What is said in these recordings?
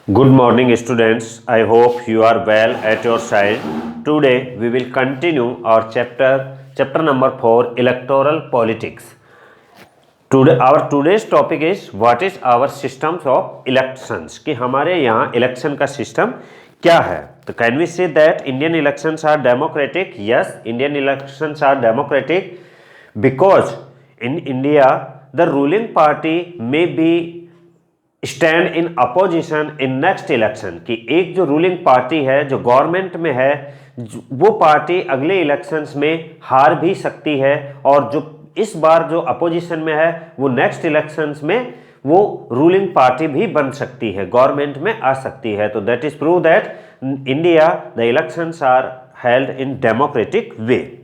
Good morning, students. I hope you are well at your side. Today we will continue our chapter number 4, electoral politics. Our today's topic is what is our systems of elections, कि हमारे यहाँ election का system क्या है. तो can we say that Indian elections are democratic? Yes, Indian elections are democratic because in India the ruling party may be stand in opposition in next election, कि एक जो रूलिंग पार्टी है जो government में है वो पार्टी अगले elections में हार भी सकती है, और जो इस बार जो अपोजिशन में है वो नेक्स्ट इलेक्शंस में वो रूलिंग पार्टी भी बन सकती है, गवर्नमेंट में आ सकती है. तो that is prove that India the elections are held in democratic way.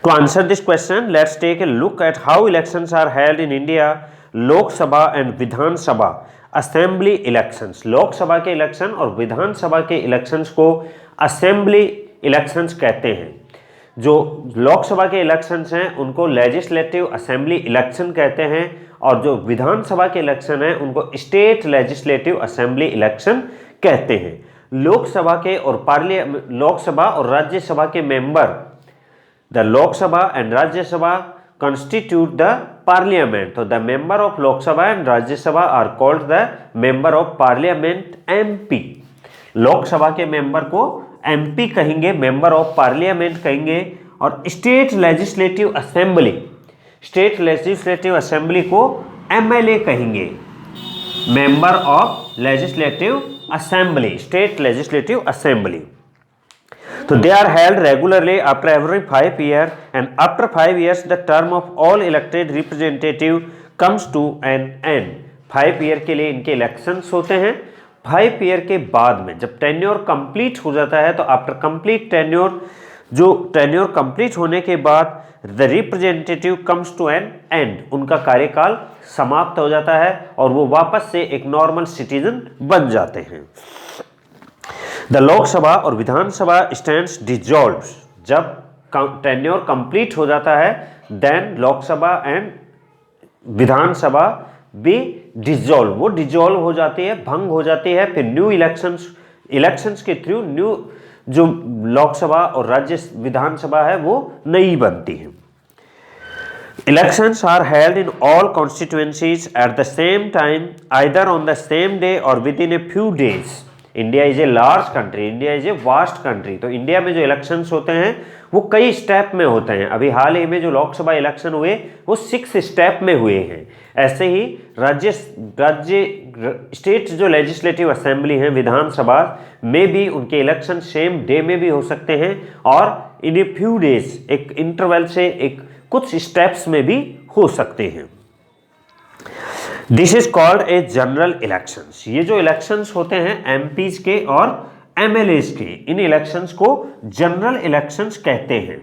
To answer this question, let's take a look at how elections are held in India. लोक सभा and Vidhan Sabha assembly elections. Lok Sabha के election और विधानसभा के elections को assembly elections कहते हैं. जो लोकसभा के इलेक्शंस हैं उनको लेजिस्लेटिव असेंबली इलेक्शन कहते हैं, और जो विधानसभा के इलेक्शन हैं उनको स्टेट लेजिस्लेटिव असेंबली इलेक्शन कहते हैं. लोकसभा और राज्यसभा के member, the Lok Sabha and Rajya Sabha constitute the parliament. So the member of Lok Sabha and Rajya Sabha are called the member of parliament MP. लोक सभा के मेंबर को MP कहेंगे, मेंबर ऑफ पार्लियामेंट कहेंगे, और स्टेट लेजिस्लेटिव असेंबली को MLA कहेंगे, member of legislative assembly, state legislative assembly. So they are held regularly after every 5 years, and after 5 years the term of all elected representative comes to an end. 5 year के लिए इनके elections होते हैं. 5 year के बाद में जब tenure complete हो जाता है, तो आफ्टर कंप्लीट टेन्योर कंप्लीट होने के बाद the representative comes to an end, उनका कार्यकाल समाप्त हो जाता है और वो वापस से एक नॉर्मल सिटीजन बन जाते हैं. द लोकसभा और विधानसभा स्टैंड्स डिजॉल्व. जब टेन्योर कंप्लीट हो जाता है देन लोकसभा एंड विधानसभा भी डिजॉल्व, वो डिजॉल्व हो जाती है, भंग हो जाती है. फिर न्यू इलेक्शंस के थ्रू न्यू जो लोकसभा और राज्य विधानसभा है वो नई बनती है. Elections are held in all constituencies at the same time, either on the same day or within a few days. India is a large country, India is a vast country. तो India में जो elections होते हैं वो कई step में होते हैं. अभी हाल ही में जो लोकसभा इलेक्शन हुए वो 6 स्टेप में हुए हैं. ऐसे ही स्टेट जो लेजिस्लेटिव असेंबली हैं, विधानसभा में भी उनके इलेक्शन सेम डे में भी हो सकते हैं, और इन ए फ्यू डेज, एक इंटरवल से एक कुछ स्टेप्स में भी हो सकते हैं. This is called a general elections. ये जो इलेक्शंस होते हैं एमपीज के और एमएलएज के, इन इलेक्शंस को जनरल इलेक्शंस कहते हैं.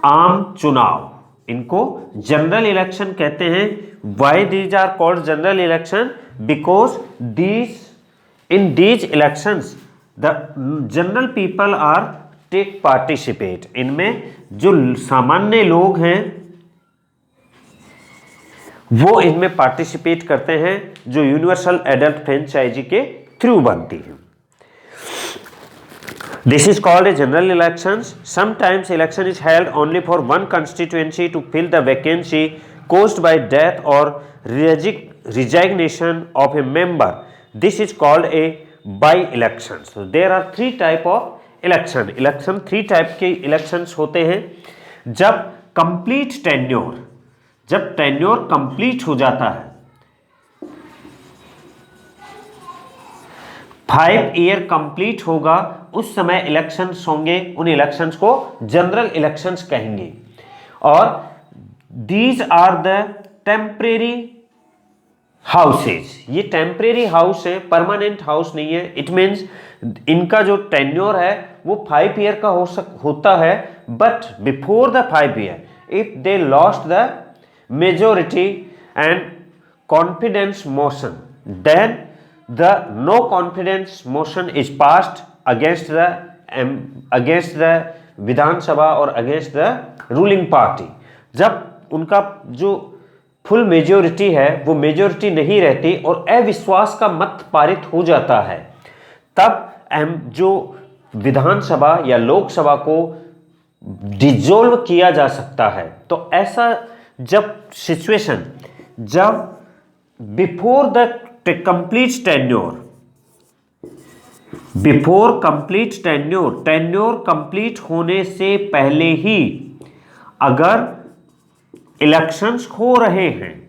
आम चुनाव, इनको जनरल इलेक्शन कहते हैं. Why these are called general election? Because in these elections the general people are take participate. इनमें जो सामान्य लोग हैं वो इनमें पार्टिसिपेट करते हैं, जो यूनिवर्सल एडल्ट फ्रेंचाइजी के थ्रू बनती है. This is called a general elections. Sometimes election is held only for one constituency to fill the vacancy caused by death or resignation of a member. This is called a by-election. So there are 3 type of election. Election 3 type के elections होते हैं. जब tenure complete हो जाता है, 5 year complete होगा, उस समय इलेक्शंस होंगे. उन इलेक्शंस को जनरल इलेक्शंस कहेंगे. और these are the temporary houses. ये टेम्परेरी हाउस है, परमानेंट हाउस नहीं है. इट मीन्स इनका जो टेन्योर है वो 5 ईयर का होता है, but before the 5 year if they lost the majority and confidence motion, then the no confidence motion is passed against the विधानसभा और against the ruling party. जब उनका जो फुल मेजोरिटी है वो मेजोरिटी नहीं रहती और अविश्वास का मत पारित हो जाता है, तब जो विधानसभा या लोकसभा को डिसॉल्व किया जा सकता है। तो ऐसा जब सिचुएशन, जब before the complete tenure, before complete tenure, tenure complete होने से पहले ही अगर इलेक्शंस हो रहे हैं,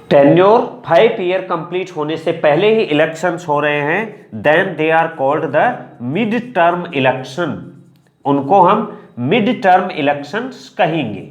टेन्योर 5 ईयर कंप्लीट होने से पहले ही इलेक्शंस हो रहे हैं, then they are called the mid term election, उनको हम मिड टर्म इलेक्शंस कहेंगे।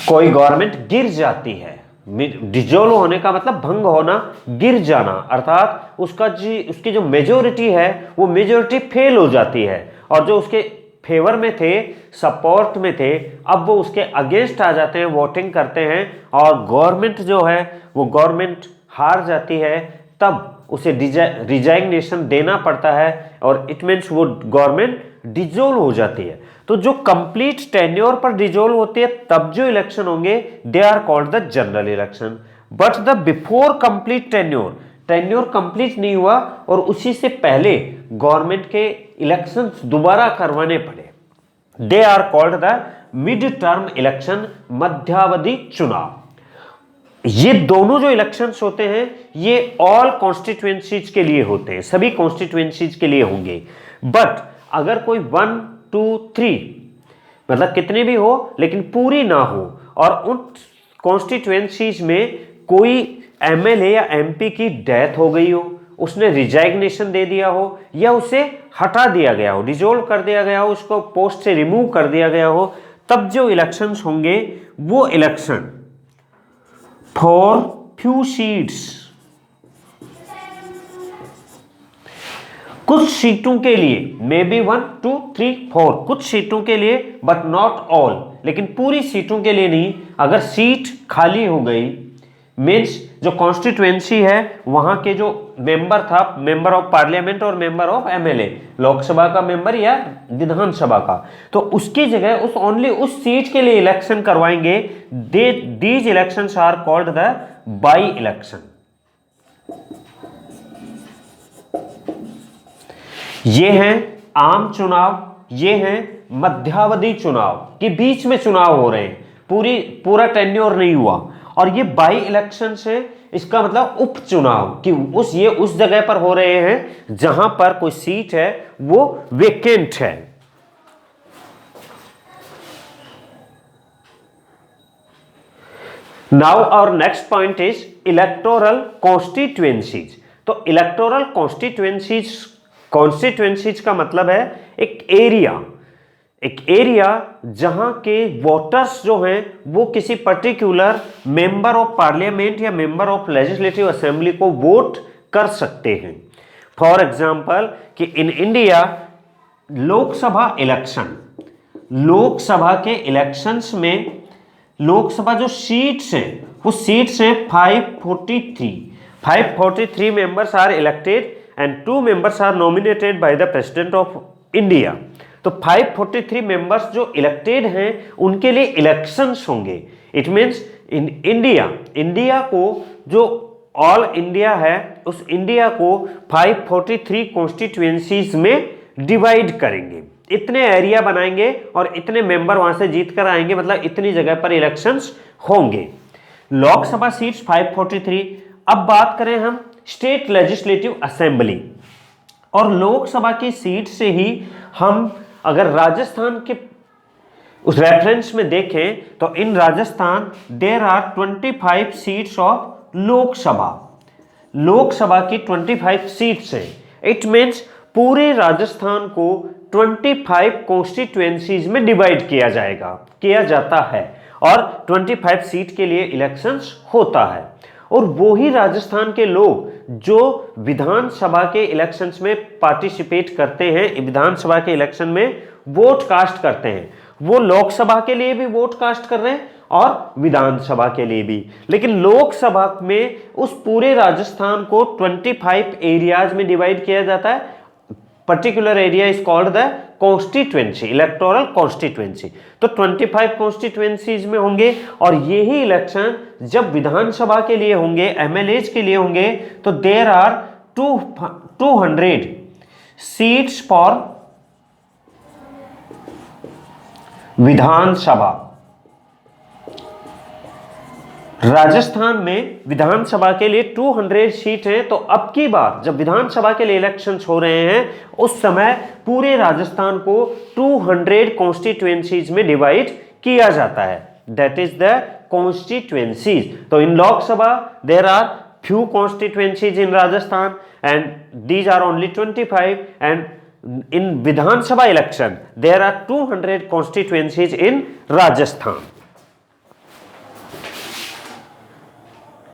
कोई गवर्नमेंट गिर जाती है, डिसॉल्व होने का मतलब भंग होना, गिर जाना, अर्थात उसकी जो मेजोरिटी है वो मेजोरिटी फेल हो जाती है और जो उसके फेवर में थे, सपोर्ट में थे, अब वो उसके अगेंस्ट आ जाते हैं, वोटिंग करते हैं और गवर्नमेंट जो है वो गवर्नमेंट हार जाती है, तब उसे रिजाइग्नेशन देना पड़ता है और इट मीन्स वो गवर्नमेंट डिसॉल्व हो जाती है। तो जो कंप्लीट टेन्योर पर डिसॉल्व होती है तब जो इलेक्शन होंगे they are called the general election. But the before complete tenure, tenure complete नहीं हुआ और उसी से पहले गवर्नमेंट के इलेक्शंस दोबारा करवाने पड़े, they are called the mid term election, मध्यावधि चुनाव। ये दोनों जो इलेक्शंस होते हैं ये ऑल कॉन्स्टिट्यूएंसीज के लिए होते हैं, सभी कॉन्स्टिट्यूएंसीज के लिए होंगे। बट अगर कोई 1, 2, 3 मतलब कितने भी हो लेकिन पूरी ना हो और उन कॉन्स्टिट्यूएंसीज में कोई एमएलए या एमपी की डेथ हो गई हो, उसने रिजाइग्नेशन दे दिया हो या उसे हटा दिया गया हो, डिसॉल्व कर दिया गया हो, उसको पोस्ट से रिमूव कर दिया गया हो, तब जो इलेक्शंस होंगे वो इलेक्शन फॉर फ्यू सीट्स, कुछ सीटों के लिए, मे बी 1, 2, 3, 4, कुछ सीटों के लिए, बट नॉट ऑल, लेकिन पूरी सीटों के लिए नहीं। अगर सीट खाली हो गई मीन्स जो कॉन्स्टिट्यूएंसी है वहां के जो मेंबर था, मेंबर ऑफ पार्लियामेंट और मेंबर ऑफ एमएलए, लोकसभा का मेंबर या विधानसभा का, तो उसकी जगह उस ओनली उस सीट के लिए इलेक्शन करवाएंगे। These elections are called the by election. ये हैं आम चुनाव, ये हैं मध्यावधि चुनाव के बीच में चुनाव हो रहे हैं, पूरा टेन्योर नहीं हुआ। और ये बाई इलेक्शन से इसका मतलब उपचुनाव कि उस जगह पर हो रहे हैं जहां पर कोई सीट है वो वेकेंट है। Now our next point is electoral constituencies. तो इलेक्टोरल कॉन्स्टिट्यूएंसीज का मतलब है एक एरिया जहां के वोटर्स जो हैं वो किसी पर्टिकुलर मेंबर ऑफ पार्लियामेंट या मेंबर ऑफ लेजिस्लेटिव असेंबली को वोट कर सकते हैं। फॉर एग्जांपल कि इन इंडिया लोकसभा के इलेक्शंस में लोकसभा जो सीट्स हैं वो सीट्स हैं 543 members are elected and 2 members are nominated by the president of India. तो 543 मेंबर्स जो इलेक्टेड हैं उनके लिए इलेक्शंस होंगे। इट मींस इन इंडिया को जो ऑल इंडिया है उस इंडिया को 543 कॉन्स्टिट्यूएंसीज में डिवाइड करेंगे, इतने एरिया बनाएंगे और इतने मेंबर वहां से जीत कर आएंगे, मतलब इतनी जगह पर इलेक्शंस होंगे। लोकसभा सीट्स 543। अब बात करें हम स्टेट लेजिस्लेटिव असेंबली और लोकसभा की सीट से ही हम अगर राजस्थान के उस रेफरेंस में देखें तो in Rajasthan there are 25 seats of Lok Sabha की 25 सीट्स हैं। इट मीन्स पूरे राजस्थान को 25 कॉन्स्टिट्यूएंसीज में डिवाइड किया जाता है और 25 सीट के लिए इलेक्शंस होता है। और वो ही राजस्थान के लोग जो विधानसभा के इलेक्शंस में पार्टिसिपेट करते हैं, विधानसभा के इलेक्शन में वोट कास्ट करते हैं, वो लोकसभा के लिए भी वोट कास्ट कर रहे हैं और विधानसभा के लिए भी। लेकिन लोकसभा में उस पूरे राजस्थान को 25 एरियाज में डिवाइड किया जाता है। Particular area is called the constituency, electoral constituency. तो 25 कॉन्स्टिट्यूएंसीज में होंगे और यही इलेक्शन जब विधानसभा के लिए होंगे, एमएलएज के लिए होंगे, तो देयर आर 200 सीट्स फॉर विधानसभा। राजस्थान में विधानसभा के लिए 200 सीट हैं। तो अब की बार जब विधानसभा के लिए इलेक्शंस हो रहे हैं उस समय पूरे राजस्थान को 200 कॉन्स्टिट्यूएंसीज में डिवाइड किया जाता है, दैट इज द कॉन्स्टिट्यूएंसीज। तो in Lok Sabha there are few constituencies in Rajasthan and these are only 25, and in Vidhan Sabha election there are 200 constituencies in Rajasthan.